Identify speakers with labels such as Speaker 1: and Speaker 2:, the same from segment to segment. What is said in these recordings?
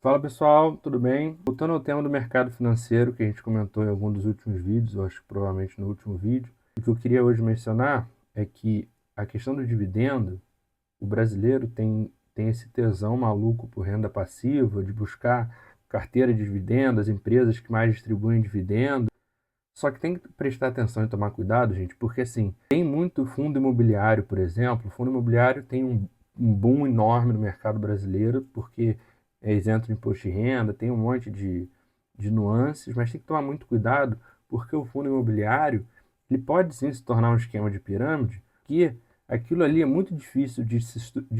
Speaker 1: Fala pessoal, tudo bem? Voltando ao tema do mercado financeiro que a gente comentou em algum dos últimos vídeos, eu acho que provavelmente no último vídeo, o que eu queria hoje mencionar é que a questão do dividendo, o brasileiro tem esse tesão maluco por renda passiva, de buscar carteira de dividendos, as empresas que mais distribuem dividendos. Só que tem que prestar atenção e tomar cuidado, gente, porque assim, tem muito fundo imobiliário, por exemplo. O fundo imobiliário tem um boom enorme no mercado brasileiro, porque é isento de imposto de renda, tem um monte de nuances, mas tem que tomar muito cuidado, porque o fundo imobiliário ele pode sim se tornar um esquema de pirâmide, que aquilo ali é muito difícil de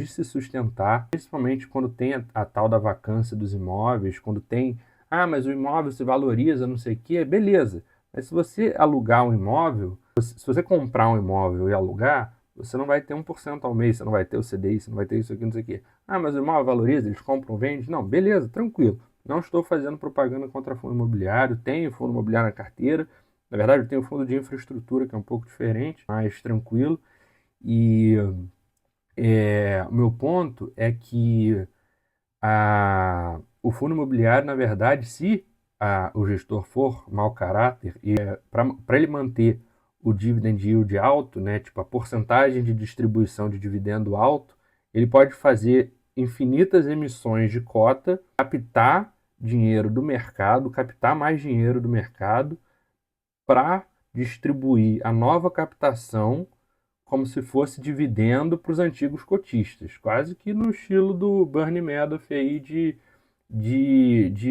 Speaker 1: se sustentar, principalmente quando tem a tal da vacância dos imóveis, quando tem, mas o imóvel se valoriza, não sei o quê, beleza. Mas se você alugar um imóvel, se você comprar um imóvel e alugar, você não vai ter 1% ao mês, você não vai ter o CDI, você não vai ter isso aqui, não sei o quê. Mas o imóvel valoriza, eles compram, vendem. Não, beleza, tranquilo. Não estou fazendo propaganda contra fundo imobiliário, tenho fundo imobiliário na carteira. Na verdade, eu tenho fundo de infraestrutura, que é um pouco diferente, mais tranquilo. E o meu ponto é que o fundo imobiliário, na verdade, se o gestor for mau caráter, e para ele manter o dividend yield alto, né, tipo a porcentagem de distribuição de dividendo alto, ele pode fazer infinitas emissões de cota, captar dinheiro do mercado, captar mais dinheiro do mercado para distribuir a nova captação como se fosse dividendo para os antigos cotistas, quase que no estilo do Bernie Madoff aí de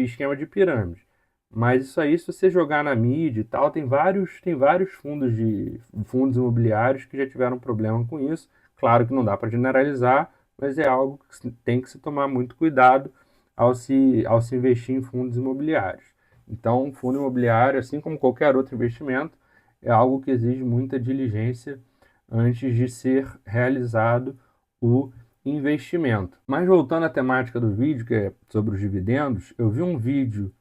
Speaker 1: esquema de pirâmide. Mas isso aí, se você jogar na mídia e tal, tem vários fundos imobiliários que já tiveram problema com isso. Claro que não dá para generalizar, mas é algo que tem que se tomar muito cuidado ao se investir em fundos imobiliários. Então, fundo imobiliário, assim como qualquer outro investimento, é algo que exige muita diligência antes de ser realizado o investimento. Mas voltando à temática do vídeo, que é sobre os dividendos, eu vi um vídeo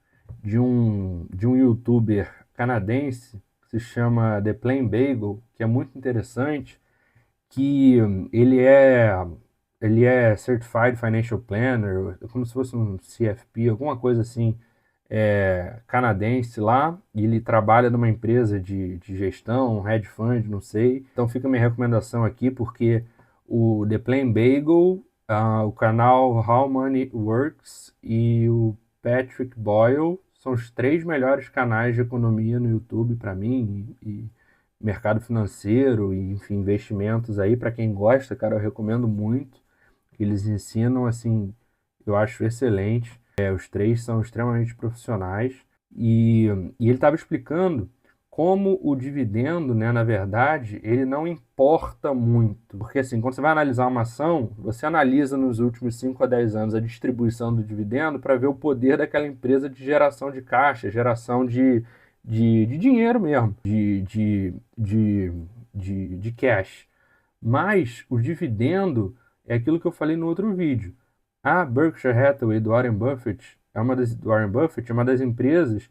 Speaker 1: de um youtuber canadense que se chama The Plain Bagel, que é muito interessante, que ele é Certified Financial Planner, como se fosse um CFP, alguma coisa assim, canadense lá, e ele trabalha numa empresa de gestão, um hedge fund, não sei. Então fica a minha recomendação aqui, porque o The Plain Bagel, o canal How Money Works e o Patrick Boyle são os três melhores canais de economia no YouTube para mim e mercado financeiro e enfim investimentos aí para quem gosta, cara, eu recomendo muito. Eles ensinam assim, eu acho excelente. Os três são extremamente profissionais e, e ele estava explicando como o dividendo, né, na verdade, ele não importa muito. Porque assim, quando você vai analisar uma ação, você analisa nos últimos 5 a 10 anos a distribuição do dividendo para ver o poder daquela empresa de geração de caixa, geração de dinheiro mesmo, de cash. Mas o dividendo é aquilo que eu falei no outro vídeo. A Berkshire Hathaway do Warren Buffett é uma das empresas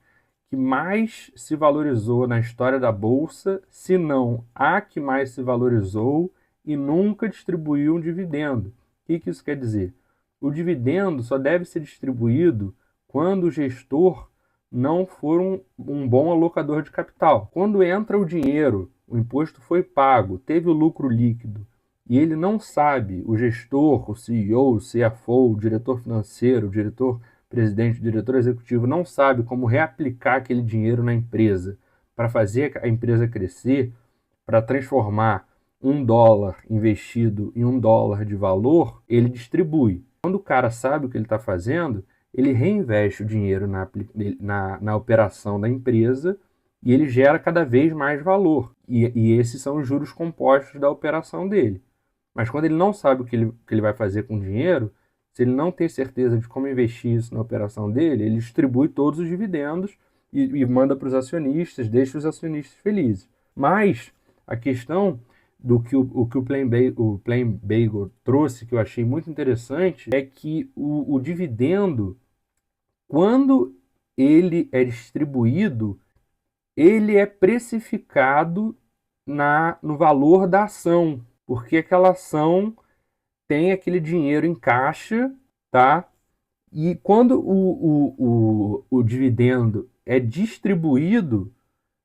Speaker 1: que mais se valorizou na história da bolsa, se não a que mais se valorizou e nunca distribuiu um dividendo. O que isso quer dizer? O dividendo só deve ser distribuído quando o gestor não for um bom alocador de capital. Quando entra o dinheiro, o imposto foi pago, teve o lucro líquido, e ele não sabe, o gestor, o CEO, o CFO, o diretor financeiro, o diretor-presidente, o diretor executivo, não sabe como reaplicar aquele dinheiro na empresa para fazer a empresa crescer, para transformar $1 investido em $1 de valor, ele distribui. Quando o cara sabe o que ele está fazendo, ele reinveste o dinheiro na operação da empresa e ele gera cada vez mais valor. E esses são os juros compostos da operação dele. Mas quando ele não sabe o que ele vai fazer com o dinheiro, se ele não tem certeza de como investir isso na operação dele, ele distribui todos os dividendos e manda para os acionistas, deixa os acionistas felizes. Mas a questão do que o Plain Bagel trouxe, que eu achei muito interessante, é que o dividendo, quando ele é distribuído, ele é precificado no valor da ação, porque aquela ação tem aquele dinheiro em caixa, tá? E quando o dividendo é distribuído,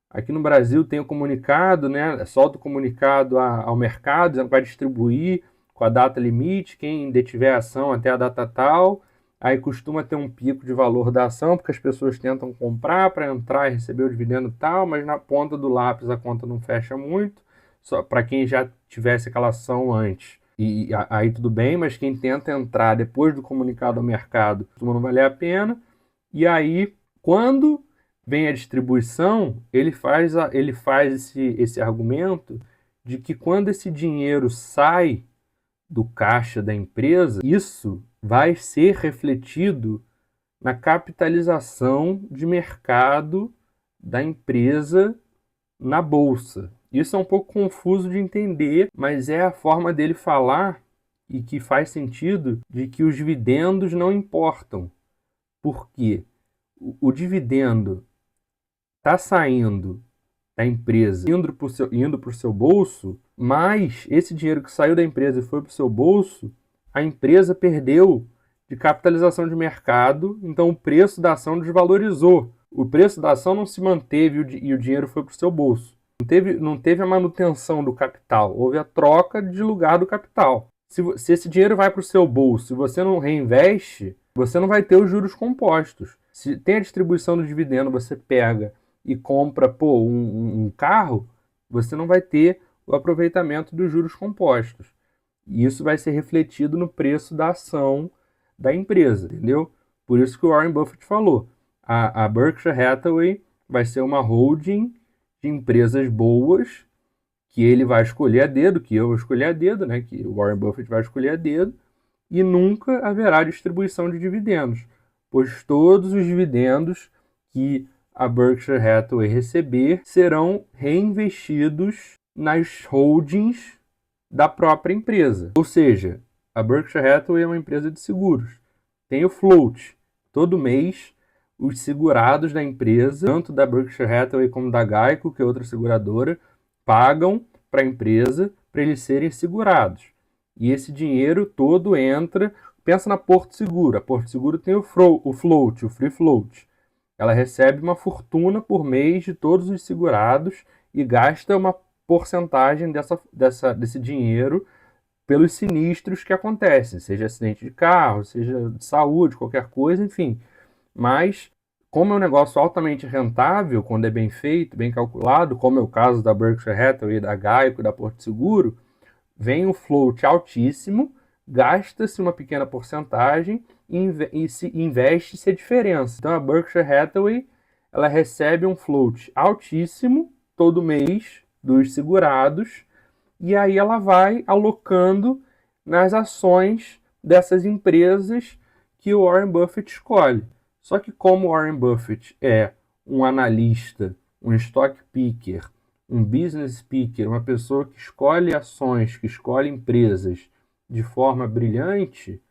Speaker 1: aqui no Brasil tem o comunicado, né? Solta o comunicado ao mercado, dizendo que vai distribuir com a data limite, quem detiver a ação até a data tal. Aí costuma ter um pico de valor da ação, porque as pessoas tentam comprar para entrar e receber o dividendo tal, mas na ponta do lápis a conta não fecha muito, só para quem já tivesse aquela ação antes. E aí tudo bem, mas quem tenta entrar depois do comunicado ao mercado costuma não valer a pena. E aí, quando vem a distribuição, ele faz esse argumento de que quando esse dinheiro sai do caixa da empresa, isso vai ser refletido na capitalização de mercado da empresa na bolsa. Isso é um pouco confuso de entender, mas é a forma dele falar e que faz sentido de que os dividendos não importam. Por quê? O dividendo está saindo da empresa, indo para o seu bolso, mas esse dinheiro que saiu da empresa e foi para o seu bolso, a empresa perdeu de capitalização de mercado, então o preço da ação desvalorizou. O preço da ação não se manteve e o dinheiro foi para o seu bolso. Não teve a manutenção do capital, houve a troca de lugar do capital. Se esse dinheiro vai para o seu bolso e você não reinveste, você não vai ter os juros compostos. Se tem a distribuição do dividendo, você pega e compra um carro, você não vai ter o aproveitamento dos juros compostos. E isso vai ser refletido no preço da ação da empresa, entendeu? Por isso que o Warren Buffett falou, a Berkshire Hathaway vai ser uma holding de empresas boas que ele vai escolher a dedo, que eu vou escolher a dedo, né? Que o Warren Buffett vai escolher a dedo, e nunca haverá distribuição de dividendos, pois todos os dividendos que a Berkshire Hathaway receber serão reinvestidos nas holdings da própria empresa. Ou seja, a Berkshire Hathaway é uma empresa de seguros. Tem o float. Todo mês, os segurados da empresa, tanto da Berkshire Hathaway como da Geico, que é outra seguradora, pagam para a empresa para eles serem segurados. E esse dinheiro todo entra. Pensa na Porto Seguro. A Porto Seguro tem o float, o free float. Ela recebe uma fortuna por mês de todos os segurados e gasta uma porcentagem desse dinheiro pelos sinistros que acontecem, seja acidente de carro, seja de saúde, qualquer coisa, enfim. Mas, como é um negócio altamente rentável, quando é bem feito, bem calculado, como é o caso da Berkshire Hathaway, da Geico, da Porto Seguro, vem um float altíssimo, gasta-se uma pequena porcentagem e se investe-se a diferença. Então a Berkshire Hathaway ela recebe um float altíssimo todo mês dos segurados e aí ela vai alocando nas ações dessas empresas que o Warren Buffett escolhe. Só que como o Warren Buffett é um analista, um stock picker, um business picker, uma pessoa que escolhe ações, que escolhe empresas de forma brilhante,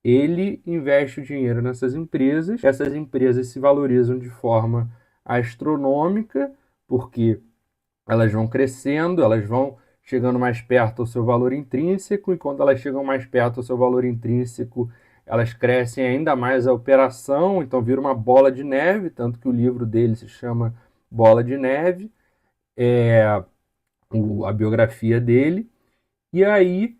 Speaker 1: ele investe o dinheiro nessas empresas. Essas empresas se valorizam de forma astronômica, porque elas vão crescendo, elas vão chegando mais perto do seu valor intrínseco, e quando elas chegam mais perto do seu valor intrínseco, elas crescem ainda mais a operação, então vira uma bola de neve, tanto que o livro dele se chama Bola de Neve, a biografia dele. E aí,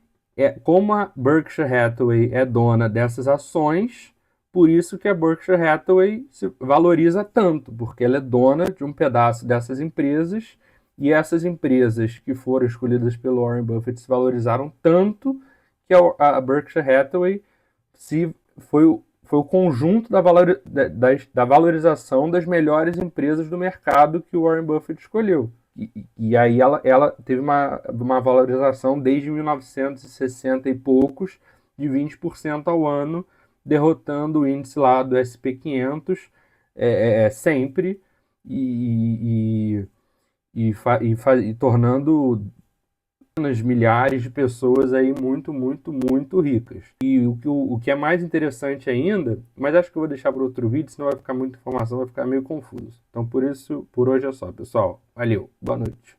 Speaker 1: como a Berkshire Hathaway é dona dessas ações, por isso que a Berkshire Hathaway se valoriza tanto, porque ela é dona de um pedaço dessas empresas, e essas empresas que foram escolhidas pelo Warren Buffett se valorizaram tanto que a Berkshire Hathaway foi o conjunto da valorização das melhores empresas do mercado que o Warren Buffett escolheu. E aí ela teve uma valorização desde 1960 e poucos, de 20% ao ano, derrotando o índice lá do SP500 sempre e tornando milhares de pessoas aí muito, muito, muito ricas. E o que é mais interessante ainda, mas acho que eu vou deixar para outro vídeo, senão vai ficar muita informação, vai ficar meio confuso. Então por isso, por hoje é só, pessoal. Valeu, boa noite.